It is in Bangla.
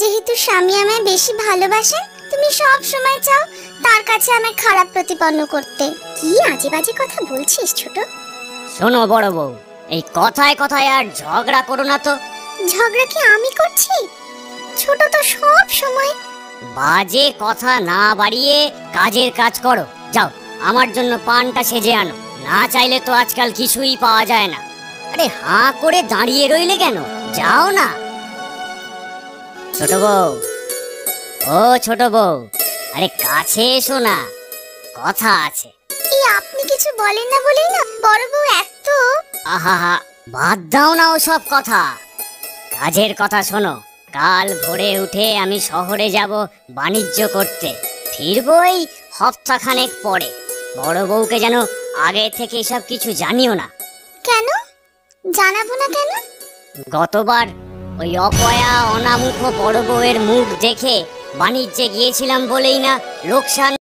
যেহেতু স্বামী আমায় বেশি ভালোবাসেন, তুমি সব সময় চাও তার কাছে আমায় খারাপ প্রতিপন্ন করতে। কি আজে বাজে কথা বলছিস ছোট? শোনো বড় বউ, এই কথায় কথায় আর ঝগড়া করো না তো। ঝগড়া কি আমি করছি? ছোট তো সব সময়। বাজে কথা না বাড়িয়ে কাজের কাজ করো। যাও, আমার জন্য পানটা সেজে আনো। না চাইলে তো আজকাল কিছুই পাওয়া যায় না। আরে হাঁ করে দাঁড়িয়ে রইলে কেন? যাও না। ছোট বউ, ও ছোট বউ, আরে কাছে এসো না, কথা আছে। এই আপনি কিছু বলেন না বলেই না বড় বউ এত। আহা, বাদ দাও না ওসব কথা। কাজের কথা শোনো। কাল ভোরে উঠে আমি শহরে যাব বাণিজ্য করতে। ফিরবো এই সপ্তাহখানেক পরে। বড় বউকে যেন আগে থেকে সব কিছু জানিও না। কেন জানাবো না কেন? গতবার ওই অপয়া অনামুখ বড় বউয়ের মুখ দেখে বাণিজ্যে গিয়েছিলাম বলেই না লোকসান